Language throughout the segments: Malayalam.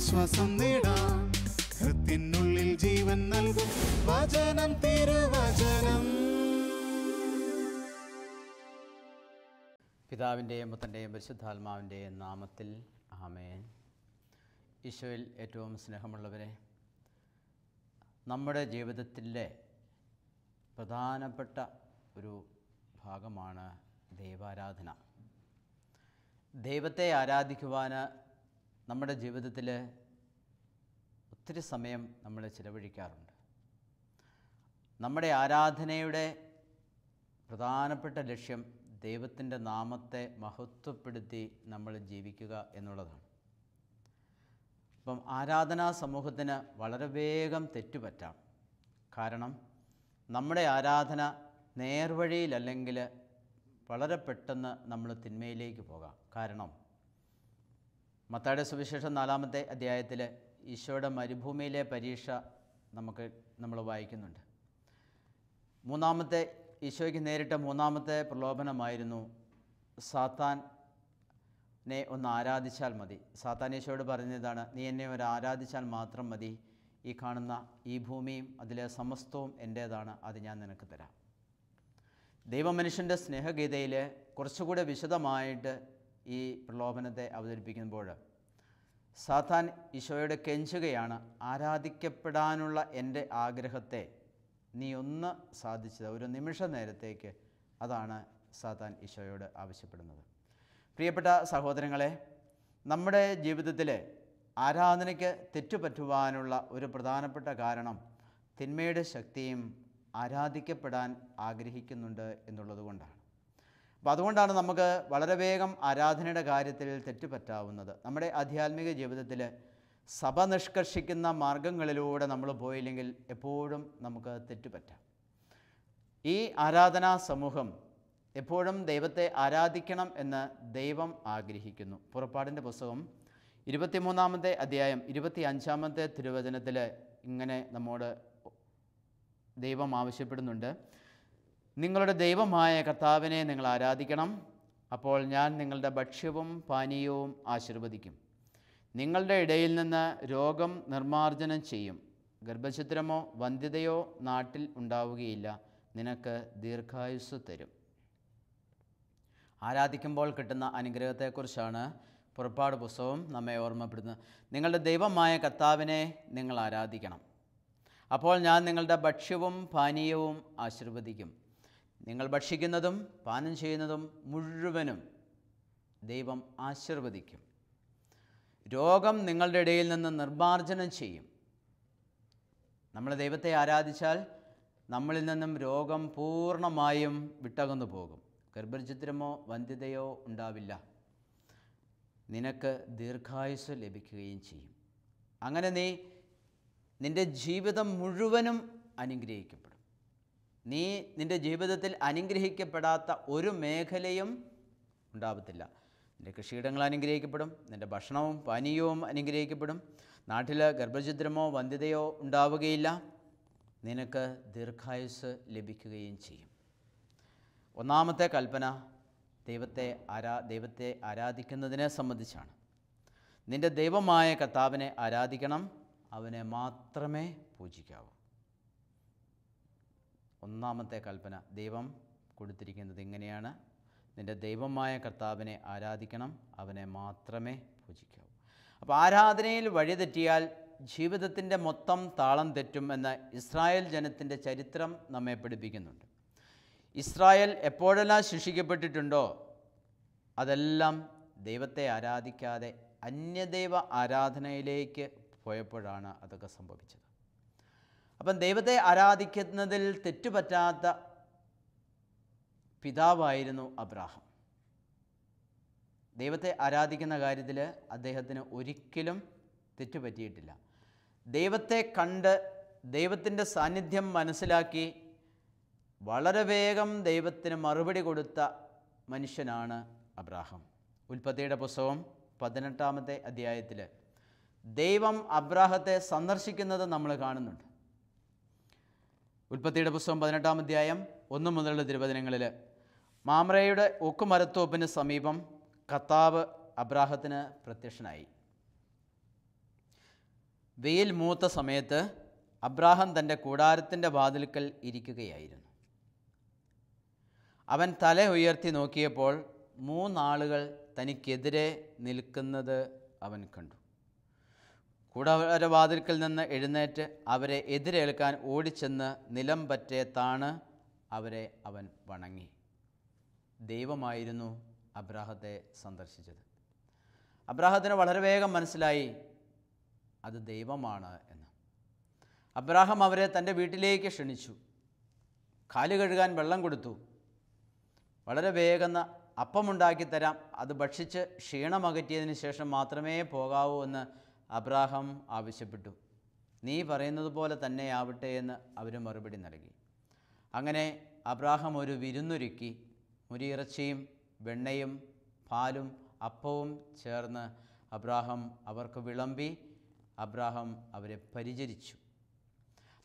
ആശ്വാസം നേടാം. ഹൃത്തിനുള്ളിൽ ജീവൻ നൽകും വചനം, തിരുവചനം. പിതാവിൻ്റെയും പുത്രൻ്റെയും പരിശുദ്ധാത്മാവിൻ്റെയും നാമത്തിൽ ആമേൻ. ഈശോയിൽ ഏറ്റവും സ്നേഹമുള്ളവരെ, നമ്മുടെ ജീവിതത്തിലെ പ്രധാനപ്പെട്ട ഒരു ഭാഗമാണ് ദൈവാരാധന. ദൈവത്തെ ആരാധിക്കുവാൻ നമ്മുടെ ജീവിതത്തിൽ ഒത്തിരി സമയം നമ്മൾ ചിലവഴിക്കാറുണ്ട്. നമ്മുടെ ആരാധനയുടെ പ്രധാനപ്പെട്ട ലക്ഷ്യം ദൈവത്തിൻ്റെ നാമത്തെ മഹത്വപ്പെടുത്തി നമ്മൾ ജീവിക്കുക എന്നുള്ളതാണ്. അപ്പം ആരാധനാ സമൂഹത്തിന് വളരെ വേഗം തെറ്റുപറ്റാം. കാരണം നമ്മുടെ ആരാധന നേർവഴിയിലല്ലെങ്കിൽ വളരെ പെട്ടെന്ന് നമ്മൾ തിന്മയിലേക്ക് പോകാം. കാരണം മത്തായിയുടെ സുവിശേഷം 4-ാമത്തെ അധ്യായത്തിൽ ഈശോയുടെ മരുഭൂമിയിലെ പരീക്ഷ നമ്മൾ വായിക്കുന്നുണ്ട്. ഈശോയ്ക്ക് നേരിട്ട മൂന്നാമത്തെ പ്രലോഭനമായിരുന്നു സാത്താനെ ഒന്ന് ആരാധിച്ചാൽ മതി. സാത്താൻ ഈശോയോട് പറഞ്ഞതാണ്, നീ എന്നെ ഒരു ആരാധിച്ചാൽ മാത്രം മതി, ഈ കാണുന്ന ഈ ഭൂമിയും അതിലെ സമസ്തവും എൻ്റേതാണ്, അത് ഞാൻ നിനക്ക് തരാം. ദൈവമനുഷ്യൻ്റെ സ്നേഹഗീതയിൽ കുറച്ചുകൂടെ വിശദമായിട്ട് ഈ പ്രലോഭനത്തെ അവതരിപ്പിക്കുമ്പോൾ സാത്താൻ ഈശോയോട് കെഞ്ചുകയാണ്, ആരാധിക്കപ്പെടാനുള്ള എൻ്റെ ആഗ്രഹത്തെ നീ ഒന്ന് സാധിച്ചത് ഒരു നിമിഷ നേരത്തേക്ക്. അതാണ് സാത്താൻ ഈശോയോട് ആവശ്യപ്പെടുന്നത്. പ്രിയപ്പെട്ട സഹോദരങ്ങളെ, നമ്മുടെ ജീവിതത്തിൽ ആരാധനയ്ക്ക് തെറ്റുപറ്റുവാനുള്ള ഒരു പ്രധാനപ്പെട്ട കാരണം തിന്മയുടെ ശക്തിയും ആരാധിക്കപ്പെടാൻ ആഗ്രഹിക്കുന്നുണ്ട് എന്നുള്ളത് കൊണ്ടാണ്. അപ്പോൾ അതുകൊണ്ടാണ് നമുക്ക് വളരെ വേഗം ആരാധനയുടെ കാര്യത്തിൽ തെറ്റുപറ്റാവുന്നത്. നമ്മുടെ ആധ്യാത്മിക ജീവിതത്തിൽ സഭ നിഷ്കർഷിക്കുന്ന മാർഗങ്ങളിലൂടെ നമ്മൾ പോയില്ലെങ്കിൽ എപ്പോഴും നമുക്ക് തെറ്റുപറ്റാം. ഈ ആരാധനാ സമൂഹം എപ്പോഴും ദൈവത്തെ ആരാധിക്കണം എന്ന് ദൈവം ആഗ്രഹിക്കുന്നു. പുറപ്പാടിൻ്റെ പുസ്തകം 23-ാമത്തെ അധ്യായം 25-ാമത്തെ തിരുവചനത്തിൽ ഇങ്ങനെ നമ്മോട് ദൈവം ആവശ്യപ്പെടുന്നുണ്ട്, നിങ്ങളുടെ ദൈവമായ കർത്താവിനെ നിങ്ങൾ ആരാധിക്കണം, അപ്പോൾ ഞാൻ നിങ്ങളുടെ ഭക്ഷ്യവും പാനീയവും ആശീർവദിക്കും. നിങ്ങളുടെ ഇടയിൽ നിന്ന് രോഗം നിർമ്മാർജ്ജനം ചെയ്യും. ഗർഭഛിദ്രമോ വന്ധ്യതയോ നാട്ടിൽ ഉണ്ടാവുകയില്ല. നിനക്ക് ദീർഘായുസ്സ് തരും. ആരാധിക്കുമ്പോൾ കിട്ടുന്ന അനുഗ്രഹത്തെക്കുറിച്ചാണ് പുറപ്പാട് പുസ്തകം നമ്മെ ഓർമ്മപ്പെടുന്നത്. നിങ്ങളുടെ ദൈവമായ കർത്താവിനെ നിങ്ങൾ ആരാധിക്കണം, അപ്പോൾ ഞാൻ നിങ്ങളുടെ ഭക്ഷ്യവും പാനീയവും ആശീർവദിക്കും. നിങ്ങൾ ഭക്ഷിക്കുന്നതും പാനം ചെയ്യുന്നതും മുഴുവനും ദൈവം ആശീർവദിക്കും. രോഗം നിങ്ങളുടെ ഇടയിൽ നിന്ന് നിർമ്മാർജ്ജനം ചെയ്യും. നമ്മൾ ദൈവത്തെ ആരാധിച്ചാൽ നമ്മളിൽ നിന്നും രോഗം പൂർണ്ണമായും വിട്ടകന്നു പോകും. ഗർഭഛിദ്രമോ വന്ധ്യതയോ ഉണ്ടാവില്ല. നിനക്ക് ദീർഘായുസ്സ് ലഭിക്കുകയും ചെയ്യും. അങ്ങനെ നിൻ്റെ ജീവിതം മുഴുവനും അനുഗ്രഹിക്കപ്പെടും. നിൻ്റെ ജീവിതത്തിൽ അനുഗ്രഹിക്കപ്പെടാത്ത ഒരു മേഖലയും ഉണ്ടാവത്തില്ല. നിൻ്റെ കൃഷിയിടങ്ങൾ അനുഗ്രഹിക്കപ്പെടും, നിൻ്റെ ഭക്ഷണവും പാനീയവും അനുഗ്രഹിക്കപ്പെടും, നാട്ടിൽ ഗർഭഛിദ്രമോ വന്ധ്യതയോ ഉണ്ടാവുകയില്ല, നിനക്ക് ദീർഘായുസ്സ് ലഭിക്കുകയും ചെയ്യും. ഒന്നാമത്തെ കൽപ്പന ദൈവത്തെ ആരാധിക്കുന്നതിനെ സംബന്ധിച്ചാണ്. നിൻ്റെ ദൈവമായ കർത്താവിനെ ആരാധിക്കണം, അവനെ മാത്രമേ പൂജിക്കാവൂ. ഒന്നാമത്തെ കൽപ്പന ദൈവം കൊടുത്തിരിക്കുന്നത് ഇങ്ങനെയാണ്, നിൻ്റെ ദൈവമായ കർത്താവിനെ ആരാധിക്കണം, അവനെ മാത്രമേ പൂജിക്കാവൂ. അപ്പോൾ ആരാധനയിൽ വഴിതെറ്റിയാൽ ജീവിതത്തിൻ്റെ മൊത്തം താളം തെറ്റും എന്ന് ഇസ്രായേൽ ജനത്തിൻ്റെ ചരിത്രം നമ്മെ പഠിപ്പിക്കുന്നുണ്ട്. ഇസ്രായേൽ എപ്പോഴെല്ലാം ശിക്ഷിക്കപ്പെട്ടിട്ടുണ്ടോ അതെല്ലാം ദൈവത്തെ ആരാധിക്കാതെ അന്യദൈവ ആരാധനയിലേക്ക് പോയപ്പോഴാണ് അതൊക്കെ സംഭവിച്ചത്. അപ്പം ദൈവത്തെ ആരാധിക്കുന്നതിൽ തെറ്റുപറ്റാത്ത പിതാവായിരുന്നു അബ്രാഹാം. ദൈവത്തെ ആരാധിക്കുന്ന കാര്യത്തിൽ അദ്ദേഹത്തിന് ഒരിക്കലും തെറ്റുപറ്റിയിട്ടില്ല. ദൈവത്തെ കണ്ട് ദൈവത്തിൻ്റെ സാന്നിധ്യം മനസ്സിലാക്കി വളരെ വേഗം ദൈവത്തിന് മറുപടി കൊടുത്ത മനുഷ്യനാണ് അബ്രാഹാം. ഉൽപ്പത്തിയുടെ പുസ്തകം 18-ാമത്തെ അധ്യായത്തിൽ ദൈവം അബ്രാഹത്തെ സന്ദർശിക്കുന്നത് നമ്മൾ കാണുന്നുണ്ട്. ഉൽപ്പത്തിയുടെ പുസ്തകം 18-ാം അധ്യായം 1 മുതലുള്ള തിരുവചനങ്ങളിൽ മാമ്രയുടെ ഒക്കുമരത്തോപ്പിന് സമീപം കർത്താവ് അബ്രാഹത്തിന് പ്രത്യക്ഷനായി. വെയിൽ മൂത്ത സമയത്ത് അബ്രാഹാം തൻ്റെ കൂടാരത്തിൻ്റെ വാതിൽക്കൽ ഇരിക്കുകയായിരുന്നു. അവൻ തല ഉയർത്തി നോക്കിയപ്പോൾ 3 ആളുകൾ തനിക്കെതിരെ നിൽക്കുന്നത് അവൻ കണ്ടു. കൂടാരവാതിൽക്കൽ നിന്ന് എഴുന്നേറ്റ് അവരെ എതിരേൽക്കാൻ ഓടിച്ചെന്ന് നിലം പറ്റെ താണ് അവരെ അവൻ വണങ്ങി. ദൈവമായിരുന്നു അബ്രാഹത്തെ സന്ദർശിച്ചത്. അബ്രാഹത്തിന് വളരെ വേഗം മനസ്സിലായി അത് ദൈവമാണ് എന്ന്. അബ്രാഹാം അവരെ തൻ്റെ വീട്ടിലേക്ക് ക്ഷണിച്ചു. കാല് കഴുകാൻ വെള്ളം കൊടുത്തു. വളരെ വേഗം അപ്പമുണ്ടാക്കി തരാം, അത് ഭക്ഷിച്ച് ക്ഷീണമകറ്റിയതിന് ശേഷം മാത്രമേ പോകാവൂ എന്ന് അബ്രാഹാം ആവശ്യപ്പെട്ടു. നീ പറയുന്നത് പോലെ തന്നെ ആവട്ടെ എന്ന് അവർ മറുപടി നൽകി. അങ്ങനെ അബ്രാഹാം ഒരു വിരുന്നൊരുക്കി. മുരിയിറച്ചിയും വെണ്ണയും പാലും അപ്പവും ചേർന്ന് അബ്രാഹാം അവർക്ക് വിളമ്പി. അബ്രാഹാം അവരെ പരിചരിച്ചു.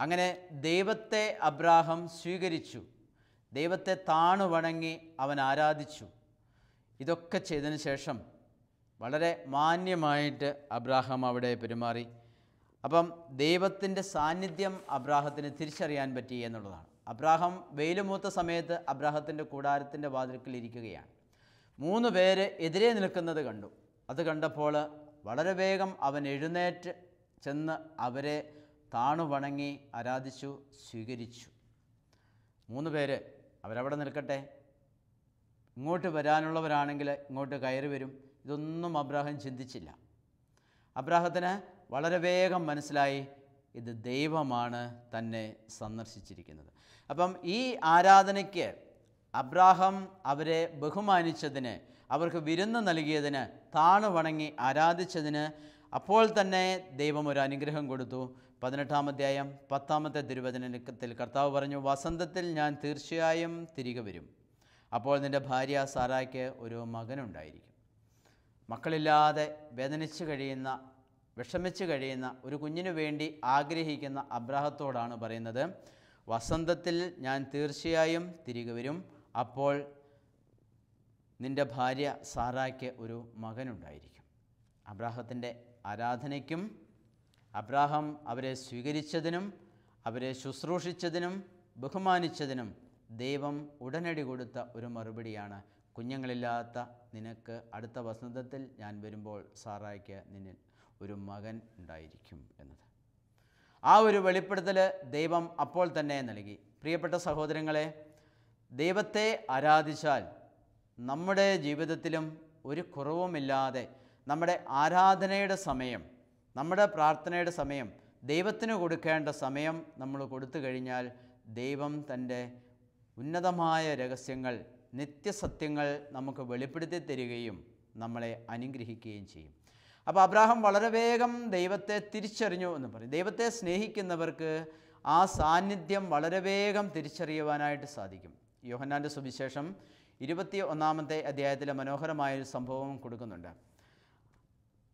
അങ്ങനെ ദൈവത്തെ അബ്രാഹാം സ്വീകരിച്ചു. ദൈവത്തെ താണു വണങ്ങി അവൻ ആരാധിച്ചു. ഇതൊക്കെ ചെയ്തതിന് ശേഷം വളരെ മാന്യമായിട്ട് അബ്രാഹാം അവിടെ പെരുമാറി. അപ്പം ദൈവത്തിൻ്റെ സാന്നിധ്യം അബ്രാഹത്തിന് തിരിച്ചറിയാൻ പറ്റി എന്നുള്ളതാണ്. അബ്രാഹാം വെയിലുമൂത്ത സമയത്ത് അബ്രാഹത്തിൻ്റെ കൂടാരത്തിൻ്റെ വാതിൽക്കൽ ഇരിക്കുകയാണ്. 3 പേര് എതിരെ നിൽക്കുന്നത് കണ്ടു. അത് കണ്ടപ്പോൾ വളരെ വേഗം അവൻ എഴുന്നേറ്റ് ചെന്ന് അവരെ താണു വണങ്ങി ആരാധിച്ചു, സ്വീകരിച്ചു. 3 പേര് അവരവിടെ നിൽക്കട്ടെ, ഇങ്ങോട്ട് വരാനുള്ളവരാണെങ്കിൽ ഇങ്ങോട്ട് കയറി വരും. ഇതൊന്നും അബ്രാഹാം ചിന്തിച്ചില്ല. അബ്രാഹത്തിന് വളരെ വേഗം മനസ്സിലായി ഇത് ദൈവമാണ് തന്നെ സന്ദർശിച്ചിരിക്കുന്നത്. അപ്പം ഈ ആരാധനയ്ക്ക് അബ്രാഹാം അവരെ ബഹുമാനിച്ചതിന്, അവർക്ക് വിരുന്ന് നൽകിയതിന്, താണു വണങ്ങി ആരാധിച്ചതിന് അപ്പോൾ തന്നെ ദൈവം ഒരു അനുഗ്രഹം കൊടുത്തു. 18-ാം അധ്യായം 10-ാമത്തെ തിരുവചനത്തിൽ കർത്താവ് പറഞ്ഞു, വസന്തത്തിൽ ഞാൻ തീർച്ചയായും തിരികെ വരും. അപ്പോൾ നിൻ്റെ ഭാര്യ സാറായ്ക്ക് ഒരു മകനുണ്ടായിരിക്കും. മക്കളില്ലാതെ വേദനിച്ച് കഴിയുന്ന, വിഷമിച്ച് കഴിയുന്ന ഒരു കുഞ്ഞിനു വേണ്ടി ആഗ്രഹിക്കുന്ന അബ്രാഹത്തോടാണ് പറയുന്നത്, വസന്തത്തിൽ ഞാൻ തീർച്ചയായും തിരികെ വരും. അപ്പോൾ നിൻ്റെ ഭാര്യ സാറായ്ക്ക് ഒരു മകനുണ്ടായിരിക്കും. അബ്രാഹത്തിൻ്റെ ആരാധനയ്ക്കും അബ്രാഹാം അവരെ സ്വീകരിച്ചതിനും അവരെ ശുശ്രൂഷിച്ചതിനും ബഹുമാനിച്ചതിനും ദൈവം ഉടനടി കൊടുത്ത ഒരു മറുപടിയാണ്, കുഞ്ഞുങ്ങളില്ലാത്ത നിനക്ക് അടുത്ത വസന്തത്തിൽ ഞാൻ വരുമ്പോൾ സാറായ്ക്ക് നിന്നിൽ ഒരു മകൻ ഉണ്ടായിരിക്കും എന്നത്. ആ ഒരു വെളിപ്പെടുത്തൽ ദൈവം അപ്പോൾ തന്നെ നൽകി. പ്രിയപ്പെട്ട സഹോദരങ്ങളെ, ദൈവത്തെ ആരാധിച്ചാൽ നമ്മുടെ ജീവിതത്തിലും ഒരു കുറവുമില്ലാതെ നമ്മുടെ ആരാധനയുടെ സമയം, നമ്മുടെ പ്രാർത്ഥനയുടെ സമയം, ദൈവത്തിന് കൊടുക്കേണ്ട സമയം നമ്മൾ കൊടുത്തു കഴിഞ്ഞാൽ ദൈവം തൻ്റെ ഉന്നതമായ രഹസ്യങ്ങൾ, നിത്യസത്യങ്ങൾ നമുക്ക് വെളിപ്പെടുത്തി തരികയും നമ്മളെ അനുഗ്രഹിക്കുകയും ചെയ്യും. അപ്പോൾ അബ്രാഹാം വളരെ വേഗം ദൈവത്തെ തിരിച്ചറിഞ്ഞു എന്ന് പറയും. ദൈവത്തെ സ്നേഹിക്കുന്നവർക്ക് ആ സാന്നിധ്യം വളരെ വേഗം തിരിച്ചറിയുവാനായിട്ട് സാധിക്കും. യോഹന്നാൻ്റെ സുവിശേഷം 21-ാമത്തെ അധ്യായത്തിലെ മനോഹരമായൊരു സംഭവം കൊടുക്കുന്നുണ്ട്.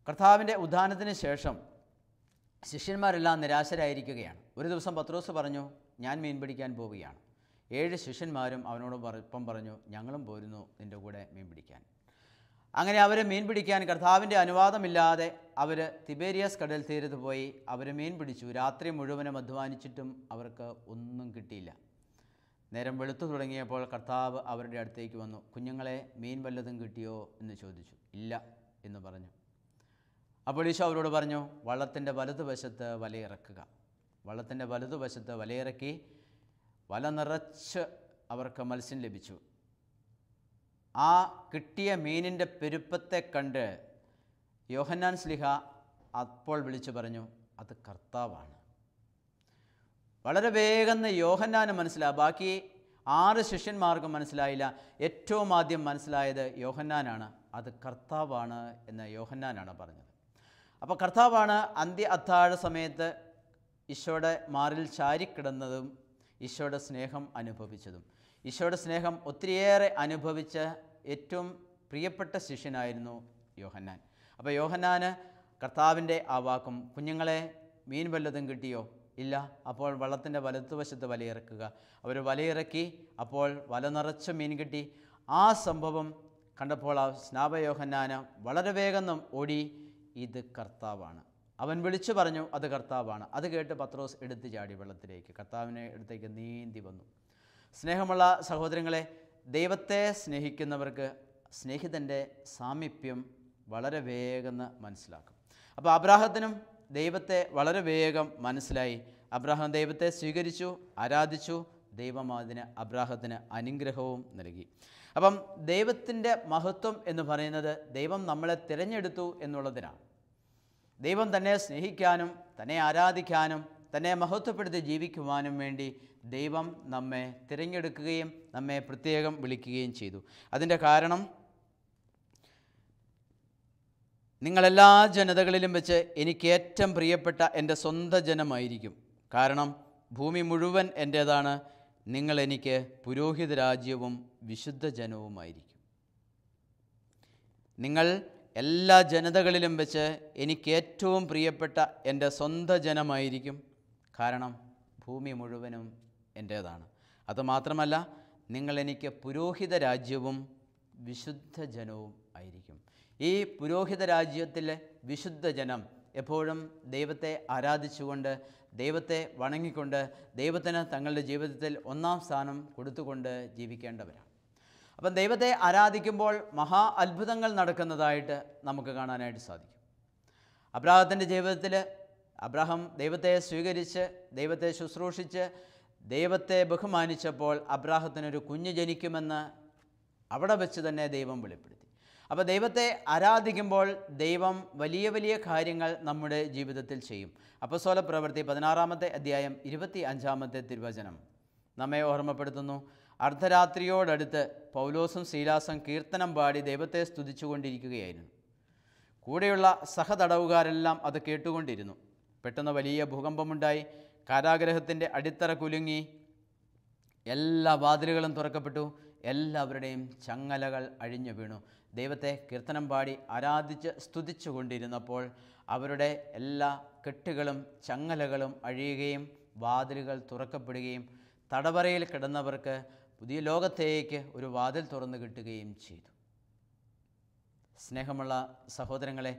കർത്താവിൻ്റെ ഉത്ഥാനത്തിന് ശേഷം ശിഷ്യന്മാരെല്ലാം നിരാശരായിരിക്കുകയാണ്. ഒരു ദിവസം പത്രോസ് പറഞ്ഞു, ഞാൻ മീൻ പിടിക്കാൻ പോവുകയാണ്. 7 ശിഷ്യന്മാരും അവനോടൊപ്പം പറഞ്ഞു, ഞങ്ങളും പോരുന്നു നിൻ്റെ കൂടെ മീൻ പിടിക്കാൻ. അങ്ങനെ അവർ മീൻ പിടിക്കാൻ കർത്താവിൻ്റെ അനുവാദമില്ലാതെ അവർ തിബേരിയസ് കടൽ തീരത്ത് പോയി അവർ മീൻ പിടിച്ചു. രാത്രി മുഴുവനും അധ്വാനിച്ചിട്ടും അവർക്ക് ഒന്നും കിട്ടിയില്ല. നേരം വെളുത്തു തുടങ്ങിയപ്പോൾ കർത്താവ് അവരുടെ അടുത്തേക്ക് വന്നു. കുഞ്ഞുങ്ങളെ, മീൻ വല്ലതും കിട്ടിയോ എന്ന് ചോദിച്ചു. ഇല്ല എന്ന് പറഞ്ഞു. അപ്പോൾ ഈശോ അവരോട് പറഞ്ഞു, വള്ളത്തിൻ്റെ വലതുവശത്ത് വലയിറക്കുക. വള്ളത്തിൻ്റെ വലതുവശത്ത് വലയിറക്കി. വല നിറച്ച് അവർക്ക് മത്സ്യം ലഭിച്ചു. ആ കിട്ടിയ മീനിൻ്റെ പെരുപ്പത്തെ കണ്ട് യോഹന്നാൻ ശ്ലീഹ അപ്പോൾ വിളിച്ചു പറഞ്ഞു, അത് കർത്താവാണ്. വളരെ വേഗം യോഹന്നാന് മനസ്സിലായി. ബാക്കി 6 ശിഷ്യന്മാർക്കും മനസ്സിലായില്ല. ഏറ്റവും ആദ്യം മനസ്സിലായത് യോഹന്നാനാണ്. അത് കർത്താവാണ് എന്ന് യോഹന്നാനാണ് പറഞ്ഞത്. അപ്പോൾ കർത്താവാണ് അന്ത്യ അത്താഴ സമയത്ത് ഈശോയുടെ മാറിൽ ചാരിക്കിടന്നതും ഈശോയുടെ സ്നേഹം അനുഭവിച്ചതും. ഈശോയുടെ സ്നേഹം ഒത്തിരിയേറെ അനുഭവിച്ച ഏറ്റവും പ്രിയപ്പെട്ട ശിഷ്യനായിരുന്നു യോഹന്നാൻ. അപ്പോൾ യോഹന്നാന് കർത്താവിൻ്റെ ആ വാക്കും, കുഞ്ഞുങ്ങളെ മീൻ വല്ലതും കിട്ടിയോ? ഇല്ല. അപ്പോൾ വള്ളത്തിൻ്റെ വലത്തുവശത്ത് വലയിറക്കുക. അവർ വലയിറക്കി. അപ്പോൾ വല നിറച്ച് മീൻ കിട്ടി. ആ സംഭവം കണ്ടപ്പോൾ ആ സ്നാപക യോഹന്നാന് വളരെ വേഗം ഓടി, ഇത് കർത്താവാണ്. അവൻ വിളിച്ചു പറഞ്ഞു, അത് കർത്താവാണ്. അത് കേട്ട് പത്രോസ് എടുത്തു ചാടി വെള്ളത്തിലേക്ക്, കർത്താവിനെ അടുത്തേക്ക് നീന്തി വന്നു. സ്നേഹമുള്ള സഹോദരങ്ങളെ, ദൈവത്തെ സ്നേഹിക്കുന്നവർക്ക് സ്നേഹിതൻ്റെ സാമീപ്യം വളരെ വേഗം മനസ്സിലാക്കും. അപ്പോൾ അബ്രാഹത്തിനും ദൈവത്തെ വളരെ വേഗം മനസ്സിലായി. അബ്രാഹാം ദൈവത്തെ സ്വീകരിച്ചു, ആരാധിച്ചു. ദൈവം അതിന് അബ്രാഹത്തിന് അനുഗ്രഹവും നൽകി. അപ്പം ദൈവത്തിൻ്റെ മഹത്വം എന്ന് പറയുന്നത് ദൈവം നമ്മളെ തിരഞ്ഞെടുത്തു എന്നുള്ളതിനാണ്. ദൈവം തന്നെ സ്നേഹിക്കാനും തന്നെ ആരാധിക്കാനും തന്നെ മഹത്വപ്പെടുത്തി ജീവിക്കുവാനും വേണ്ടി ദൈവം നമ്മെ തിരഞ്ഞെടുക്കുകയും നമ്മെ പ്രത്യേകം വിളിക്കുകയും ചെയ്തു. അതിൻ്റെ കാരണം, നിങ്ങളെല്ലാ ജനതകളിലും വെച്ച് എനിക്ക് ഏറ്റവും പ്രിയപ്പെട്ട എൻ്റെ സ്വന്തം ജനമായിരിക്കും. കാരണം ഭൂമി മുഴുവൻ എൻ്റേതാണ്. നിങ്ങൾ എനിക്ക് പുരോഹിത രാജ്യവും വിശുദ്ധ ജനവുമായിരിക്കും. നിങ്ങൾ എല്ലാ ജനതകളിലും വെച്ച് എനിക്ക് ഏറ്റവും പ്രിയപ്പെട്ട എൻ്റെ സ്വന്തം ജനമായിരിക്കും. കാരണം ഭൂമി മുഴുവനും എൻ്റേതാണ്. അതുമാത്രമല്ല, നിങ്ങൾ എനിക്ക് പുരോഹിത രാജ്യവും വിശുദ്ധ ജനവും ആയിരിക്കും. ഈ പുരോഹിത രാജ്യത്തിലെ വിശുദ്ധ ജനം എപ്പോഴും ദൈവത്തെ ആരാധിച്ചുകൊണ്ട്, ദൈവത്തെ വണങ്ങിക്കൊണ്ട്, ദൈവത്തിന് തങ്ങളുടെ ജീവിതത്തിൽ ഒന്നാം സ്ഥാനം കൊടുത്തുകൊണ്ട് ജീവിക്കേണ്ടവരാണ്. അപ്പം ദൈവത്തെ ആരാധിക്കുമ്പോൾ മഹാ അത്ഭുതങ്ങൾ നടക്കുന്നതായിട്ട് നമുക്ക് കാണാനായിട്ട് സാധിക്കും. അബ്രാഹത്തിൻ്റെ ജീവിതത്തിൽ അബ്രാഹാം ദൈവത്തെ സ്വീകരിച്ച്, ദൈവത്തെ ശുശ്രൂഷിച്ച്, ദൈവത്തെ ബഹുമാനിച്ചപ്പോൾ അബ്രാഹത്തിനൊരു കുഞ്ഞ് ജനിക്കുമെന്ന് അവിടെ വെച്ച് തന്നെ ദൈവം വെളിപ്പെടുത്തി. അപ്പോൾ ദൈവത്തെ ആരാധിക്കുമ്പോൾ ദൈവം വലിയ വലിയ കാര്യങ്ങൾ നമ്മുടെ ജീവിതത്തിൽ ചെയ്യും. അപ്പോസ്തല പ്രവൃത്തി 16-ാമത്തെ അധ്യായം 25-ാമത്തെ തിരുവചനം നമ്മെ ഓർമ്മപ്പെടുത്തുന്നു. അർദ്ധരാത്രിയോടടുത്ത് പൗലോസും സീലാസും കീർത്തനം പാടി ദൈവത്തെ സ്തുതിച്ചുകൊണ്ടിരിക്കുകയായിരുന്നു. കൂടെയുള്ള സഹതടവുകാരെല്ലാം അത് കേട്ടുകൊണ്ടിരുന്നു. പെട്ടെന്ന് വലിയ ഭൂകമ്പമുണ്ടായി. കാരാഗൃഹത്തിൻ്റെ അടിത്തറ കുലുങ്ങി. എല്ലാ വാതിലുകളും തുറക്കപ്പെട്ടു. എല്ലാവരുടെയും ചങ്ങലകൾ അഴിഞ്ഞു വീണു. ദൈവത്തെ കീർത്തനം പാടി ആരാധിച്ച് സ്തുതിച്ചു കൊണ്ടിരുന്നപ്പോൾ അവരുടെ എല്ലാ കെട്ടുകളും ചങ്ങലകളും അഴിയുകയും വാതിലുകൾ തുറക്കപ്പെടുകയും തടവറയിൽ കിടന്നവർക്ക് പുതിയ ലോകത്തേക്ക് ഒരു വാതിൽ തുറന്നു കിട്ടുകയും ചെയ്തു. സ്നേഹമുള്ള സഹോദരങ്ങളെ,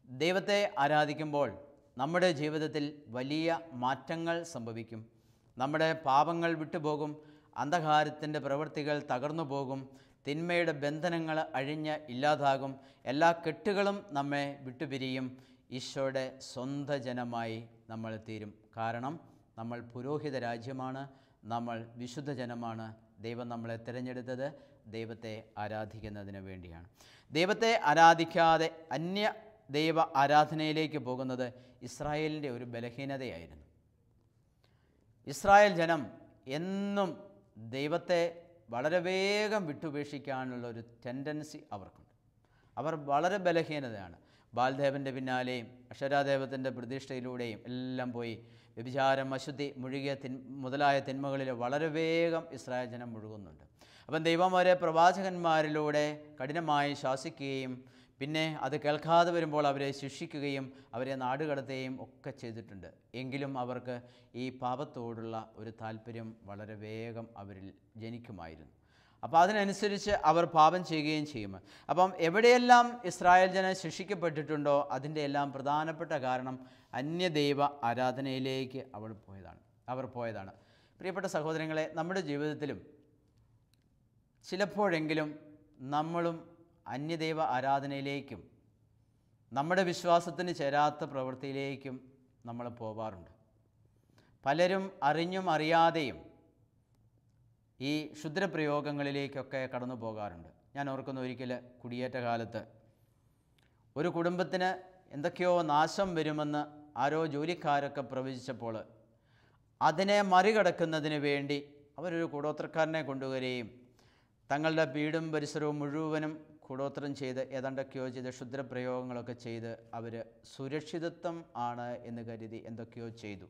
ദൈവത്തെ ആരാധിക്കുമ്പോൾ നമ്മുടെ ജീവിതത്തിൽ വലിയ മാറ്റങ്ങൾ സംഭവിക്കും. നമ്മുടെ പാപങ്ങൾ വിട്ടുപോകും. അന്ധകാരത്തിൻ്റെ പ്രവൃത്തികൾ തകർന്നു പോകും. തിന്മയുടെ ബന്ധനങ്ങൾ അഴിഞ്ഞ് ഇല്ലാതാകും. എല്ലാ കെട്ടുകളും നമ്മെ വിട്ടുപിരിയും. ഈശോയുടെ സ്വന്തം ജനമായി നമ്മൾ തീരും. കാരണം നമ്മൾ പുരോഹിത രാജ്യമാണ്, നമ്മൾ വിശുദ്ധ ജനമാണ്. ദൈവം നമ്മളെ തിരഞ്ഞെടുത്തത് ദൈവത്തെ ആരാധിക്കുന്നതിന് വേണ്ടിയാണ്. ദൈവത്തെ ആരാധിക്കാതെ അന്യ ദൈവ ആരാധനയിലേക്ക് പോകുന്നത് ഇസ്രായേലിൻ്റെ ഒരു ബലഹീനതയായിരുന്നു. ഇസ്രായേൽ ജനം എന്നും ദൈവത്തെ വളരെ വേഗം വിട്ടുപേക്ഷിക്കാനുള്ള ഒരു ടെൻഡൻസി അവർക്കുണ്ട്. അവർ വളരെ ബലഹീനതയാണ്. ബാൽദേവൻ്റെ പിന്നാലെയും അക്ഷരാദേവത്തിൻ്റെ പ്രതിഷ്ഠയിലൂടെയും എല്ലാം പോയി വ്യഭിചാരം, അശുദ്ധി മുഴുകിയ മുതലായ തിന്മകളിൽ വളരെ വേഗം ഇസ്രായേൽ ജനം മുഴുകുന്നുണ്ട്. അപ്പം ദൈവം അവരെ പ്രവാചകന്മാരിലൂടെ കഠിനമായി ശാസിക്കുകയും പിന്നെ അത് കേൾക്കാതെ വരുമ്പോൾ അവരെ ശിക്ഷിക്കുകയും അവരെ നാടുകടത്തുകയും ഒക്കെ ചെയ്തിട്ടുണ്ട്. എങ്കിലും അവർക്ക് ഈ പാപത്തോടുള്ള ഒരു താല്പര്യം വളരെ വേഗം അവരിൽ ജനിക്കുമായിരുന്നു. അപ്പോൾ അതിനനുസരിച്ച് അവർ പാപം ചെയ്യുകയും ചെയ്യും. അപ്പം എവിടെയെല്ലാം ഇസ്രായേൽ ജനം ശിക്ഷിക്കപ്പെട്ടിട്ടുണ്ടോ അതിൻ്റെ എല്ലാം പ്രധാനപ്പെട്ട കാരണം അന്യദൈവ ആരാധനയിലേക്ക് അവർ പോയതാണ്. പ്രിയപ്പെട്ട സഹോദരങ്ങളെ, നമ്മുടെ ജീവിതത്തിലും ചിലപ്പോഴെങ്കിലും നമ്മളും അന്യദൈവ ആരാധനയിലേക്കും നമ്മുടെ വിശ്വാസത്തിന് ചേരാത്ത പ്രവൃത്തിയിലേക്കും നമ്മൾ പോവാറുണ്ട്. പലരും അറിഞ്ഞും അറിയാതെയും ഈ ക്ഷുദ്രപ്രയോഗങ്ങളിലേക്കൊക്കെ കടന്നു പോകാറുണ്ട്. ഞാൻ ഓർക്കുന്ന ഒരിക്കൽ കുടിയേറ്റ കാലത്ത് ഒരു കുടുംബത്തിന് എന്തൊക്കെയോ നാശം വരുമെന്ന് ആരോ ജോലിക്കാരൊക്കെ പ്രവചിച്ചപ്പോൾ അതിനെ മറികടക്കുന്നതിന് വേണ്ടി അവരൊരു കൂടോത്രക്കാരനെ കൊണ്ടുവരികയും തങ്ങളുടെ വീടും പരിസരവും മുഴുവനും കൂടോത്രം ചെയ്ത് ഏതാണ്ടൊക്കെയോ ചെയ്ത് ക്ഷുദ്രപ്രയോഗങ്ങളൊക്കെ ചെയ്ത് അവർ സുരക്ഷിതത്വം ആണ് എന്ന് കരുതി എന്തൊക്കെയോ ചെയ്തു.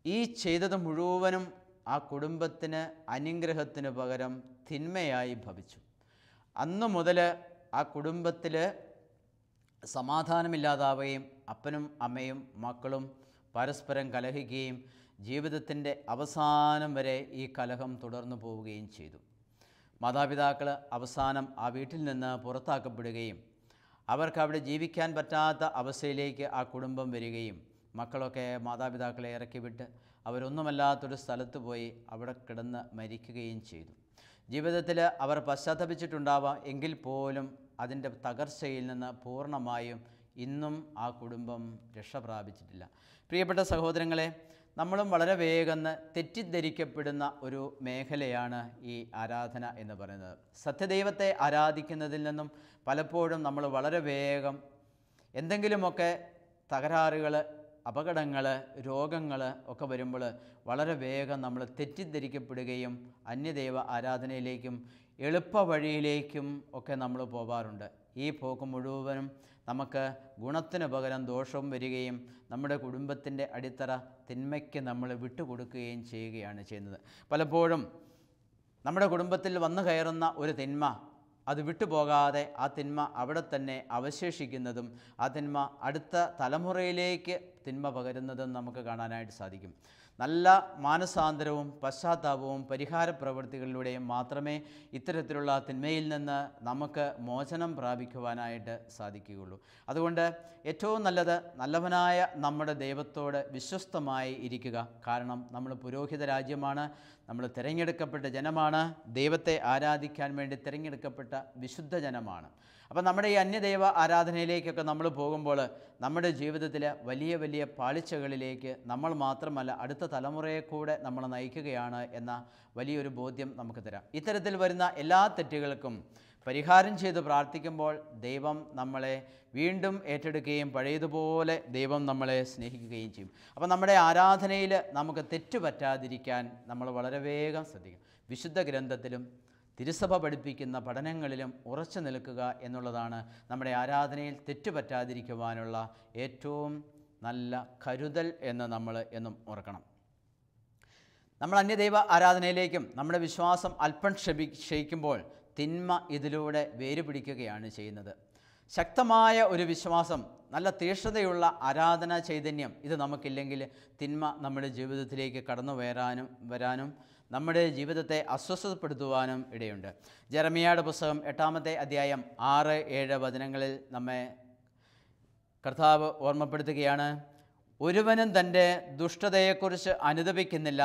ഈ ചെയ്തത് മുഴുവനും ആ കുടുംബത്തിന് അനുഗ്രഹത്തിന് പകരം തിന്മയായി ഭവിച്ചു. അന്നു മുതൽ ആ കുടുംബത്തിൽ സമാധാനമില്ലാതാവുകയും അപ്പനും അമ്മയും മക്കളും പരസ്പരം കലഹിക്കുകയും ജീവിതത്തിൻ്റെ അവസാനം വരെ ഈ കലഹം തുടർന്നു പോവുകയും ചെയ്തു. മാതാപിതാക്കൾ അവസാനം ആ വീട്ടിൽ നിന്ന് പുറത്താക്കപ്പെടുകയും അവർക്ക് അവിടെ ജീവിക്കാൻ പറ്റാത്ത അവസ്ഥയിലേക്ക് ആ കുടുംബം വരികയും മക്കളൊക്കെ മാതാപിതാക്കളെ ഇറക്കി വിട്ട് അവരൊന്നുമല്ലാത്തൊരു സ്ഥലത്ത് പോയി അവിടെ കിടന്ന് മരിക്കുകയും ചെയ്തു. ജീവിതത്തിൽ അവർ പശ്ചാത്തപിച്ചിട്ടുണ്ടാവാം, എങ്കിൽ പോലും അതിൻ്റെ തകർച്ചയിൽ നിന്ന് പൂർണ്ണമായും ഇന്നും ആ കുടുംബം രക്ഷ പ്രാപിച്ചിട്ടില്ല. പ്രിയപ്പെട്ട സഹോദരങ്ങളെ, നമ്മളും വളരെ വേഗം തെറ്റിദ്ധരിക്കപ്പെടുന്ന ഒരു മേഖലയാണ് ഈ ആരാധന എന്ന് പറയുന്നത്. സത്യദൈവത്തെ ആരാധിക്കുന്നതിൽ നിന്നും പലപ്പോഴും നമ്മൾ വളരെ വേഗം എന്തെങ്കിലുമൊക്കെ തകരാറുകൾ, അപകടങ്ങൾ, രോഗങ്ങൾ ഒക്കെ വരുമ്പോൾ വളരെ വേഗം നമ്മൾ തെറ്റിദ്ധരിക്കപ്പെടുകയും അന്യദൈവ ആരാധനയിലേക്കും എളുപ്പ വഴിയിലേക്കും ഒക്കെ നമ്മൾ പോകാറുണ്ട്. ഈ പോക്ക് മുഴുവനും നമുക്ക് ഗുണത്തിന് പകരം ദോഷവും വരികയും നമ്മുടെ കുടുംബത്തിൻ്റെ അടിത്തറ തിന്മയ്ക്ക് നമ്മൾ വിട്ടുകൊടുക്കുകയും ചെയ്യുകയാണ് ചെയ്യുന്നത്. പലപ്പോഴും നമ്മുടെ കുടുംബത്തിൽ വന്നു കയറുന്ന ഒരു തിന്മ അത് വിട്ടുപോകാതെ ആ തിന്മ അവിടെ തന്നെ അവശേഷിക്കുന്നതും ആ തിന്മ അടുത്ത തലമുറയിലേക്ക് തിന്മ പകരുന്നതും നമുക്ക് കാണാനായിട്ട് സാധിക്കും. നല്ല മാനസാന്തരവും പശ്ചാത്താപവും പരിഹാര പ്രവൃത്തികളിലൂടെയും മാത്രമേ ഇത്തരത്തിലുള്ള തിന്മയിൽ നിന്ന് നമുക്ക് മോചനം പ്രാപിക്കുവാനായിട്ട് സാധിക്കുകയുള്ളൂ. അതുകൊണ്ട് ഏറ്റവും നല്ലത് നല്ലവനായ നമ്മുടെ ദൈവത്തോട് വിശ്വസ്തമായി ഇരിക്കുക. കാരണം നമ്മൾ പുരോഹിത രാജ്യമാണ്, നമ്മൾ തിരഞ്ഞെടുക്കപ്പെട്ട ജനമാണ്, ദൈവത്തെ ആരാധിക്കാൻ വേണ്ടി തിരഞ്ഞെടുക്കപ്പെട്ട വിശുദ്ധ ജനമാണ്. അപ്പോൾ നമ്മുടെ ഈ അന്യദൈവ ആരാധനയിലേക്കൊക്കെ നമ്മൾ പോകുമ്പോൾ നമ്മുടെ ജീവിതത്തിൽ വലിയ വലിയ പാളിച്ചകളിലേക്ക് നമ്മൾ മാത്രമല്ല അടുത്ത തലമുറയെ കൂടെ നമ്മൾ നയിക്കുകയാണ് എന്ന വലിയൊരു ബോധ്യം നമുക്ക് തരാം. ഇത്തരത്തിൽ വരുന്ന എല്ലാ തെറ്റുകൾക്കും പരിഹാരം ചെയ്ത് പ്രാർത്ഥിക്കുമ്പോൾ ദൈവം നമ്മളെ വീണ്ടും ഏറ്റെടുക്കുകയും പഴയതുപോലെ ദൈവം നമ്മളെ സ്നേഹിക്കുകയും ചെയ്യും. അപ്പോൾ നമ്മുടെ ആരാധനയിൽ നമുക്ക് തെറ്റുപറ്റാതിരിക്കാൻ നമ്മൾ വളരെ വേഗം ശ്രദ്ധിക്കും. വിശുദ്ധ ഗ്രന്ഥത്തിലും തിരുസഭ പഠിപ്പിക്കുന്ന പഠനങ്ങളിലും ഉറച്ചു നിൽക്കുക എന്നുള്ളതാണ് നമ്മുടെ ആരാധനയിൽ തെറ്റുപറ്റാതിരിക്കുവാനുള്ള ഏറ്റവും നല്ല കരുതൽ എന്ന് നമ്മൾ എന്നും ഓർക്കണം. നമ്മൾ അന്യദൈവ ആരാധനയിലേക്കും നമ്മുടെ വിശ്വാസം അല്പം ക്ഷയിക്കുമ്പോൾ തിന്മ ഇതിലൂടെ വേരുപിടിക്കുകയാണ് ചെയ്യുന്നത്. ശക്തമായ ഒരു വിശ്വാസം, നല്ല തീക്ഷ്ണതയുള്ള ആരാധനാ ചൈതന്യം ഇത് നമുക്കില്ലെങ്കിൽ തിന്മ നമ്മുടെ ജീവിതത്തിലേക്ക് കടന്നു വരാനും നമ്മുടെ ജീവിതത്തെ അസ്വസ്ഥപ്പെടുത്തുവാനും ഇടയുണ്ട്. ജെറമിയായുടെ പുസ്തകം 8-ാമത്തെ അധ്യായം 6-7 വചനങ്ങളിൽ നമ്മെ കർത്താവ് ഓർമ്മപ്പെടുത്തുകയാണ്. ഒരുവനും തൻ്റെ ദുഷ്ടതയെക്കുറിച്ച് അനുതപിക്കുന്നില്ല.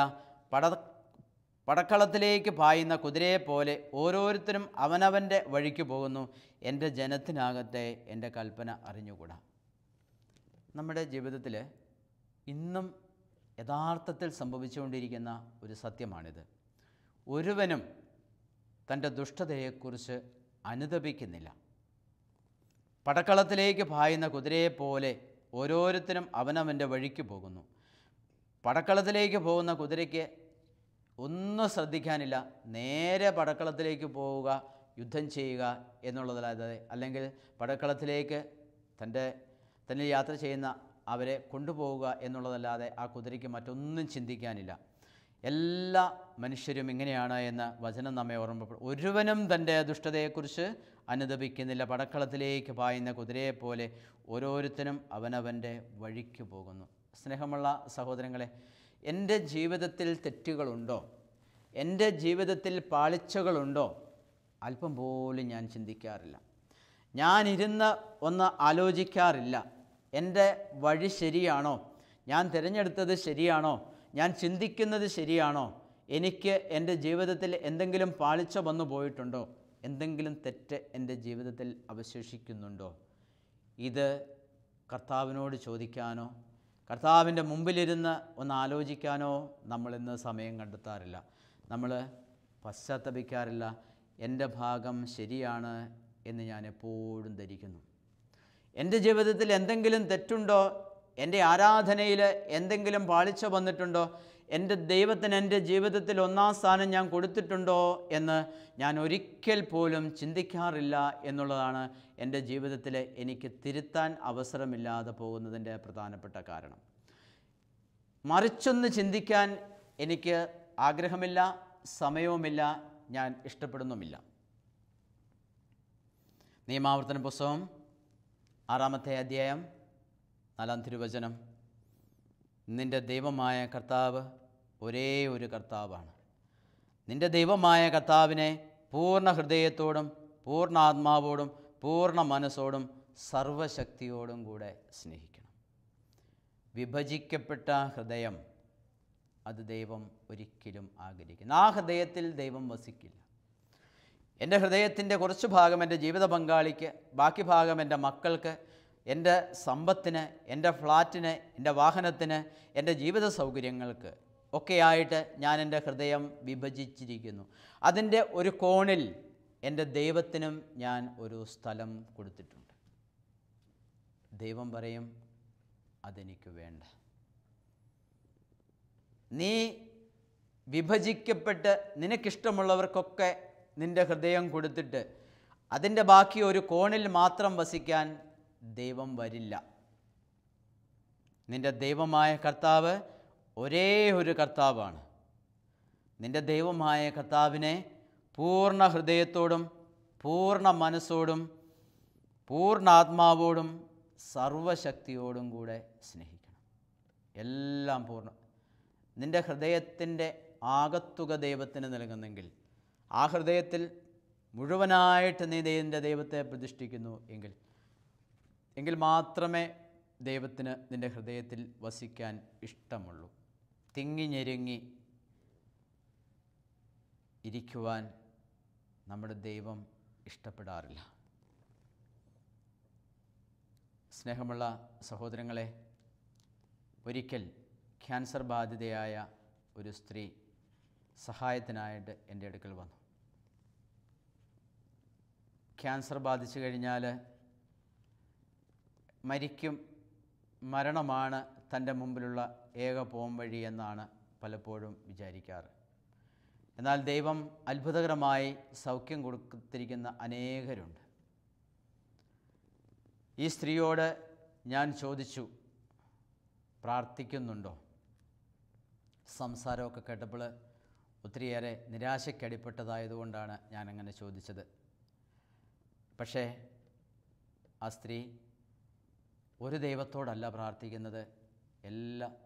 പടക്കളത്തിലേക്ക് പായുന്ന കുതിരയെപ്പോലെ ഓരോരുത്തരും അവനവൻ്റെ വഴിക്ക് പോകുന്നു. എൻ്റെ ജനത്തിനകത്തെ എൻ്റെ കൽപ്പന അറിഞ്ഞുകൂടാ. നമ്മുടെ ജീവിതത്തിൽ ഇന്നും യഥാർത്ഥത്തിൽ സംഭവിച്ചുകൊണ്ടിരിക്കുന്ന ഒരു സത്യമാണിത്. ഒരുവനും തൻ്റെ ദുഷ്ടതയെക്കുറിച്ച് അനുതപിക്കുന്നില്ല. പടക്കളത്തിലേക്ക് പായുന്ന കുതിരയെപ്പോലെ ഓരോരുത്തരും അവനവൻ്റെ വഴിക്ക് പോകുന്നു. പടക്കളത്തിലേക്ക് പോകുന്ന കുതിരയ്ക്ക് ഒന്നും ശ്രദ്ധിക്കാനില്ല, നേരെ പടക്കളത്തിലേക്ക് പോവുക, യുദ്ധം ചെയ്യുക എന്നുള്ളതല്ലാതെ, അല്ലെങ്കിൽ പടക്കളത്തിലേക്ക് തന്നെ യാത്ര ചെയ്യുന്ന അവരെ കൊണ്ടുപോവുക എന്നുള്ളതല്ലാതെ ആ കുതിരയ്ക്ക് മറ്റൊന്നും ചിന്തിക്കാനില്ല. എല്ലാ മനുഷ്യരും ഇങ്ങനെയാണ് എന്ന് വചനം നമ്മെ ഓർമ്മപ്പെടും. ഒരുവനും തൻ്റെ ദുഷ്ടതയെക്കുറിച്ച് അനുതപിക്കുന്നില്ല. പടക്കളത്തിലേക്ക് പായുന്ന കുതിരയെപ്പോലെ ഓരോരുത്തരും അവനവൻ്റെ വഴിക്ക് പോകുന്നു. സ്നേഹമുള്ള സഹോദരങ്ങളെ, എൻ്റെ ജീവിതത്തിൽ തെറ്റുകളുണ്ടോ, എൻ്റെ ജീവിതത്തിൽ പാളിച്ചകളുണ്ടോ, അല്പം പോലും ഞാൻ ചിന്തിക്കാറില്ല. ഞാനിരുന്ന് ഒന്ന് ആലോചിക്കാറില്ല. എൻ്റെ വഴി ശരിയാണോ, ഞാൻ തിരഞ്ഞെടുത്തത് ശരിയാണോ, ഞാൻ ചിന്തിക്കുന്നത് ശരിയാണോ, എനിക്ക് എൻ്റെ ജീവിതത്തിൽ എന്തെങ്കിലും പാളിച്ച വന്നു പോയിട്ടുണ്ടോ, എന്തെങ്കിലും തെറ്റ് എൻ്റെ ജീവിതത്തിൽ അവശേഷിക്കുന്നുണ്ടോ? ഇത് കർത്താവിനോട് ചോദിക്കാനോ കർത്താവിൻ്റെ മുമ്പിലിരുന്ന് ഒന്ന് ആലോചിക്കാനോ നമ്മളിന്ന് സമയം കണ്ടെത്താറില്ല. നമ്മൾ പശ്ചാത്തപിക്കാറില്ല. എൻ്റെ ഭാഗം ശരിയാണ് എന്ന് ഞാൻ എപ്പോഴും ധരിക്കുന്നു. എൻ്റെ ജീവിതത്തിൽ എന്തെങ്കിലും തെറ്റുണ്ടോ, എൻ്റെ ആരാധനയിൽ എന്തെങ്കിലും പാളിച്ച വന്നിട്ടുണ്ടോ, എൻ്റെ ദൈവത്തിന് എൻ്റെ ജീവിതത്തിൽ 1-ാം സ്ഥാനം ഞാൻ കൊടുത്തിട്ടുണ്ടോ എന്ന് ഞാൻ ഒരിക്കൽ പോലും ചിന്തിക്കാറില്ല എന്നുള്ളതാണ് എൻ്റെ ജീവിതത്തിൽ എനിക്ക് തിരുത്താൻ അവസരമില്ലാതെ പോകുന്നതിൻ്റെ പ്രധാനപ്പെട്ട കാരണം. മറിച്ചൊന്ന് ചിന്തിക്കാൻ എനിക്ക് ആഗ്രഹമില്ല, സമയവുമില്ല, ഞാൻ ഇഷ്ടപ്പെടുന്നുമില്ല. നിയമാവർത്തന പുസ്തകം 6-ാമത്തെ അധ്യായം 4-ാം തിരുവചനം, നിൻ്റെ ദൈവമായ കർത്താവ് ഒരേ ഒരു കർത്താവാണ്. നിൻ്റെ ദൈവമായ കർത്താവിനെ പൂർണ്ണ ഹൃദയത്തോടും പൂർണ്ണ ആത്മാവോടും പൂർണ്ണ മനസ്സോടും സർവശക്തിയോടും കൂടെ സ്നേഹിക്കണം. വിഭജിക്കപ്പെട്ട ഹൃദയം അത് ദൈവം ഒരിക്കലും ആഗ്രഹിക്കുന്നു. ആ ഹൃദയത്തിൽ ദൈവം വസിക്കില്ല. എൻ്റെ ഹൃദയത്തിൻ്റെ കുറച്ച് ഭാഗം എൻ്റെ ജീവിത പങ്കാളിക്ക്, ബാക്കി ഭാഗം എൻ്റെ മക്കൾക്ക്, എൻ്റെ സമ്പത്തിന്, എൻ്റെ ഫ്ലാറ്റിന്, എൻ്റെ വാഹനത്തിന്, എൻ്റെ ജീവിത സൗകര്യങ്ങൾക്ക് ഒക്കെയായിട്ട് ഞാൻ എൻ്റെ ഹൃദയം വിഭജിച്ചിരിക്കുന്നു. അതിൻ്റെ ഒരു കോണിൽ എൻ്റെ ദൈവത്തിനും ഞാൻ ഒരു സ്ഥലം കൊടുത്തിട്ടുണ്ട്. ദൈവം പറയും, അതെനിക്ക് വേണ്ട. നീ വിഭജിക്കപ്പെട്ട് നിനക്കിഷ്ടമുള്ളവർക്കൊക്കെ നിൻ്റെ ഹൃദയം കൊടുത്തിട്ട് അതിൻ്റെ ബാക്കി ഒരു കോണിൽ മാത്രം വസിക്കാൻ ദൈവം വരില്ല. നിൻ്റെ ദൈവമായ കർത്താവ് ഒരേ ഒരു കർത്താവാണ്. നിൻ്റെ ദൈവമായ കർത്താവിനെ പൂർണ്ണ ഹൃദയത്തോടും പൂർണ്ണ മനസ്സോടും പൂർണ്ണ ആത്മാവോടും സർവശക്തിയോടും കൂടെ സ്നേഹിക്കണം. എല്ലാം പൂർണ്ണം. നിൻ്റെ ഹൃദയത്തിൻ്റെ ആകത്തുക ദൈവത്തിന് നൽകുന്നെങ്കിൽ, ആ ഹൃദയത്തിൽ മുഴുവനായിട്ട് നീ നിൻ്റെ ദൈവത്തെ പ്രതിഷ്ഠിക്കുന്നു എങ്കിൽ മാത്രമേ ദൈവത്തിന് നിൻ്റെ ഹൃദയത്തിൽ വസിക്കാൻ ഇഷ്ടമുള്ളൂ. തിങ്ങി ഞെരുങ്ങി ഇരിക്കുവാൻ നമ്മുടെ ദൈവം ഇഷ്ടപ്പെടാറില്ല. സ്നേഹമുള്ള സഹോദരങ്ങളെ, ഒരിക്കൽ ക്യാൻസർ ബാധിതയായ ഒരു സ്ത്രീ സഹായത്തിനായിട്ട് എൻ്റെ അടുക്കൽ വന്നു. ക്യാൻസർ ബാധിച്ചു കഴിഞ്ഞാൽ മരണമാണ് തൻ്റെ മുമ്പിലുള്ള ഏക പോംവഴി എന്നാണ് പലപ്പോഴും വിചാരിക്കാറ്. എന്നാൽ ദൈവം അത്ഭുതകരമായി സൗഖ്യം കൊടുത്തിരിക്കുന്ന അനേകരുണ്ട്. ഈ സ്ത്രീയോട് ഞാൻ ചോദിച്ചു, പ്രാർത്ഥിക്കുന്നുണ്ടോ? സംസാരമൊക്കെ കേട്ടപ്പോൾ ഒത്തിരിയേറെ നിരാശയ്ക്കടിപ്പെട്ടതായതുകൊണ്ടാണ് ഞാനങ്ങനെ ചോദിച്ചത്. പക്ഷേ ആ സ്ത്രീ ഒരു ദൈവത്തോടല്ല പ്രാർത്ഥിക്കുന്നത്,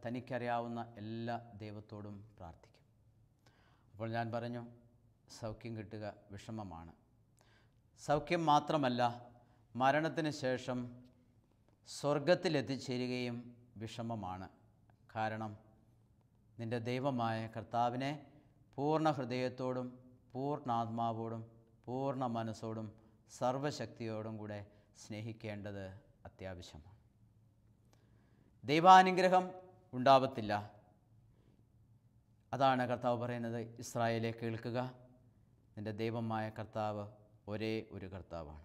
തനിക്കറിയാവുന്ന എല്ലാ ദൈവത്തോടും പ്രാർത്ഥിക്കും. അപ്പോൾ ഞാൻ പറഞ്ഞു, സൗഖ്യം കിട്ടുക വിഷമമാണ്. സൗഖ്യം മാത്രമല്ല, മരണത്തിന് ശേഷം സ്വർഗത്തിലെത്തിച്ചേരുകയും വിഷമമാണ്. കാരണം നിൻ്റെ ദൈവമായ കർത്താവിനെ പൂർണ്ണ ഹൃദയത്തോടും പൂർണ്ണ ആത്മാവോടും പൂർണ്ണ മനസ്സോടും സർവശക്തിയോടും കൂടെ സ്നേഹിക്കേണ്ടത് അത്യാവശ്യമാണ്. ദൈവാനുഗ്രഹം ഉണ്ടാവത്തില്ല. അതാണ് കർത്താവ് പറയുന്നത്, ഇസ്രായേലെ കേൾക്കുക, നിൻ്റെ ദൈവമായ കർത്താവ് ഒരേ ഒരു കർത്താവാണ്.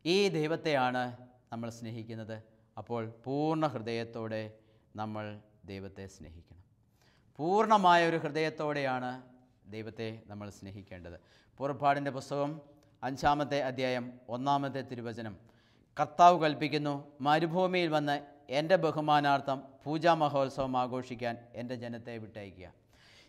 ഈ ദൈവത്തെയാണ് നമ്മൾ സ്നേഹിക്കുന്നത്. അപ്പോൾ പൂർണ്ണ ഹൃദയത്തോടെ നമ്മൾ ദൈവത്തെ സ്നേഹിക്കണം. പൂർണ്ണമായ ഒരു ഹൃദയത്തോടെയാണ് ദൈവത്തെ നമ്മൾ സ്നേഹിക്കേണ്ടത്. പുറപ്പാടിൻ്റെ പുസ്തകം 5-ാമത്തെ അധ്യായം 1-ാമത്തെ തിരുവചനം, കർത്താവ് കൽപ്പിക്കുന്നു, മരുഭൂമിയിൽ വന്ന് എൻ്റെ ബഹുമാനാർത്ഥം പൂജാ മഹോത്സവം ആഘോഷിക്കാൻ എൻ്റെ ജനത്തെ വിട്ടയക്കുക.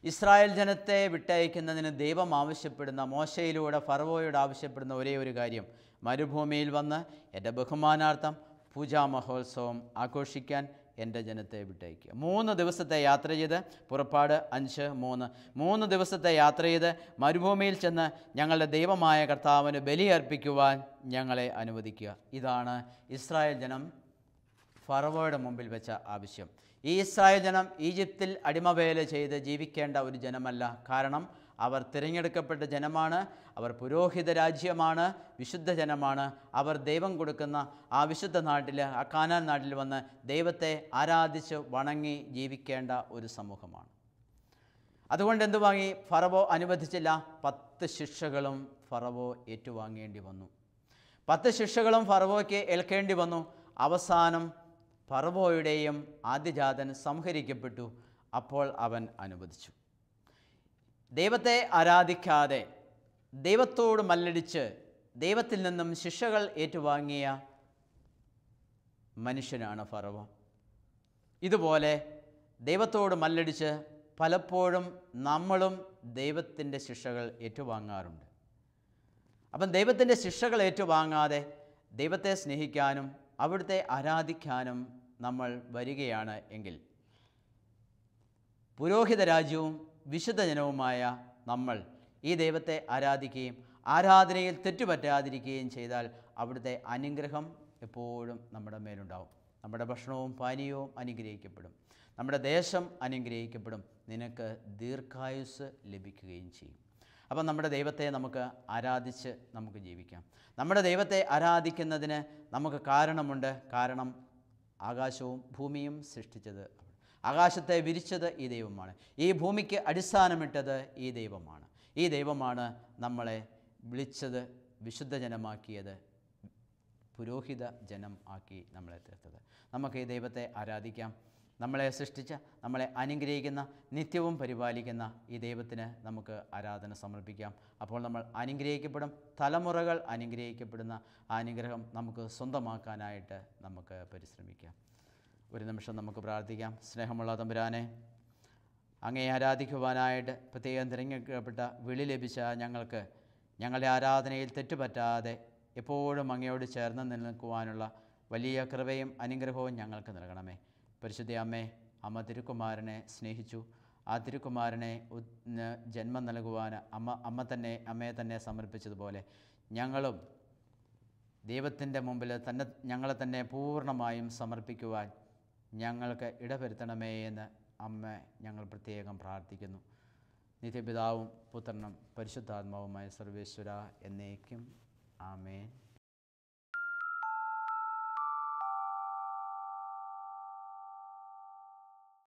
ഇസ്രായേൽ ജനത്തെ വിട്ടയക്കുന്നതിന് ദൈവം ആവശ്യപ്പെടുന്ന, മോശയിലൂടെ ഫറവോയോട് ആവശ്യപ്പെടുന്ന ഒരേ ഒരു കാര്യം, മരുഭൂമിയിൽ വന്ന് എൻ്റെ ബഹുമാനാർത്ഥം പൂജാ മഹോത്സവം ആഘോഷിക്കാൻ എൻ്റെ ജനത്തെ വിട്ടയക്കുക. 3 ദിവസത്തെ യാത്ര ചെയ്ത്, പുറപ്പാട് 5:3, 3 ദിവസത്തെ യാത്ര ചെയ്ത് മരുഭൂമിയിൽ ചെന്ന് ഞങ്ങളുടെ ദൈവമായ കർത്താവിന് ബലിയർപ്പിക്കുവാൻ ഞങ്ങളെ അനുവദിക്കുക. ഇതാണ് ഇസ്രായേൽ ജനം ഫറവോയുടെ മുമ്പിൽ വെച്ച ആവശ്യം. ഈ ഇസ്രായേൽ ജനം ഈജിപ്തിൽ അടിമവേല ചെയ്ത് ജീവിക്കേണ്ട ഒരു ജനമല്ല. കാരണം അവർ തിരഞ്ഞെടുക്കപ്പെട്ട ജനമാണ്, അവർ പുരോഹിത രാജ്യമാണ്, വിശുദ്ധ ജനമാണ്. അവർ ദൈവം കൊടുക്കുന്ന ആ വിശുദ്ധ നാട്ടിൽ, ആ കാനാൻ നാട്ടിൽ വന്ന് ദൈവത്തെ ആരാധിച്ച് വണങ്ങി ജീവിക്കേണ്ട ഒരു സമൂഹമാണ്. അതുകൊണ്ട് എന്തു വാങ്ങി? ഫറവോ അനുവദിച്ചില്ല. 10 ശിക്ഷകളും ഫറവോ ഏറ്റുവാങ്ങേണ്ടി വന്നു. 10 ശിക്ഷകളും ഫറവോയ്ക്ക് ഏൽക്കേണ്ടി വന്നു. അവസാനം ഫറവോയുടെയും ആദ്യജാതൻ സംഹരിക്കപ്പെട്ടു. അപ്പോൾ അവൻ അനുവദിച്ചു. ദൈവത്തെ ആരാധിക്കാതെ, ദൈവത്തോട് മല്ലടിച്ച്, ദൈവത്തിൽ നിന്നും ശിക്ഷകൾ ഏറ്റുവാങ്ങിയ മനുഷ്യനാണ് ഫറവോ. ഇതുപോലെ ദൈവത്തോട് മല്ലടിച്ച് പലപ്പോഴും നമ്മളും ദൈവത്തിൻ്റെ ശിക്ഷകൾ ഏറ്റുവാങ്ങാറുണ്ട്. അപ്പം ദൈവത്തിൻ്റെ ശിക്ഷകൾ ഏറ്റുവാങ്ങാതെ ദൈവത്തെ സ്നേഹിക്കാനും അവിടുത്തെ ആരാധിക്കാനും നമ്മൾ വരികയാണ് എങ്കിൽ, പുരോഹിത രാജ്യവും വിശുദ്ധ ജനവുമായ നമ്മൾ ഈ ദൈവത്തെ ആരാധിക്കുകയും ആരാധനയിൽ തെറ്റുപറ്റാതിരിക്കുകയും ചെയ്താൽ അവിടുത്തെ അനുഗ്രഹം എപ്പോഴും നമ്മുടെ മേലുണ്ടാവും. നമ്മുടെ ഭക്ഷണവും പാനീയവും അനുഗ്രഹിക്കപ്പെടും. നമ്മുടെ ദേശം അനുഗ്രഹിക്കപ്പെടും. നിനക്ക് ദീർഘായുസ് ലഭിക്കുകയും ചെയ്യും. അപ്പം നമ്മുടെ ദൈവത്തെ നമുക്ക് ആരാധിച്ച് നമുക്ക് ജീവിക്കാം. നമ്മുടെ ദൈവത്തെ ആരാധിക്കുന്നതിന് നമുക്ക് കാരണമുണ്ട്. കാരണം ആകാശവും ഭൂമിയും സൃഷ്ടിച്ചത്, ആകാശത്തെ വിരിച്ചത് ഈ ദൈവമാണ്. ഈ ഭൂമിക്ക് അടിസ്ഥാനമിട്ടത് ഈ ദൈവമാണ്. ഈ ദൈവമാണ് നമ്മളെ വിളിച്ചത്, വിശുദ്ധ ജനമാക്കിയത്, പുരോഹിത ജനം ആക്കി നമ്മളെ തീർത്തത്. നമുക്ക് ഈ ദൈവത്തെ ആരാധിക്കാം. നമ്മളെ സൃഷ്ടിച്ച, നമ്മളെ അനുഗ്രഹിക്കുന്ന, നിത്യവും പരിപാലിക്കുന്ന ഈ ദൈവത്തിന് നമുക്ക് ആരാധന സമർപ്പിക്കാം. അപ്പോൾ നമ്മൾ അനുഗ്രഹിക്കപ്പെടും. തലമുറകൾ അനുഗ്രഹിക്കപ്പെടുന്ന അനുഗ്രഹം നമുക്ക് സ്വന്തമാക്കാനായിട്ട് നമുക്ക് പരിശ്രമിക്കാം. ഒരു നിമിഷം നമുക്ക് പ്രാർത്ഥിക്കാം. സ്നേഹമുള്ള തമ്പുരാനെ, അങ്ങയെ ആരാധിക്കുവാനായിട്ട് പ്രത്യേകം തിരഞ്ഞെടുക്കപ്പെട്ട വിളി ലഭിച്ച ഞങ്ങൾക്ക് ഞങ്ങളുടെ ആരാധനയിൽ തെറ്റുപറ്റാതെ എപ്പോഴും അങ്ങയോട് ചേർന്ന് നിൽക്കുവാനുള്ള വലിയ കൃപയും അനുഗ്രഹവും ഞങ്ങൾക്ക് നൽകണമേ. പരിശുദ്ധ അമ്മേ, അമ്മ തിരുക്കുമാരനെ സ്നേഹിച്ചു. ആ തിരുക്കുമാരനെ ജന്മം നൽകുവാൻ അമ്മയെ തന്നെ സമർപ്പിച്ചതുപോലെ ഞങ്ങളും ദൈവത്തിൻ്റെ മുമ്പിൽ ഞങ്ങളെ തന്നെ പൂർണ്ണമായും സമർപ്പിക്കുവാൻ ഞങ്ങൾക്ക് ഇടവരുത്തണമേ എന്ന് അമ്മ ഞങ്ങൾ പ്രത്യേകം പ്രാർത്ഥിക്കുന്നു. നിത്യപിതാവും പുത്രനും പരിശുദ്ധാത്മാവുമായ സർവേശ്വര എന്നേക്കും ആമേൻ.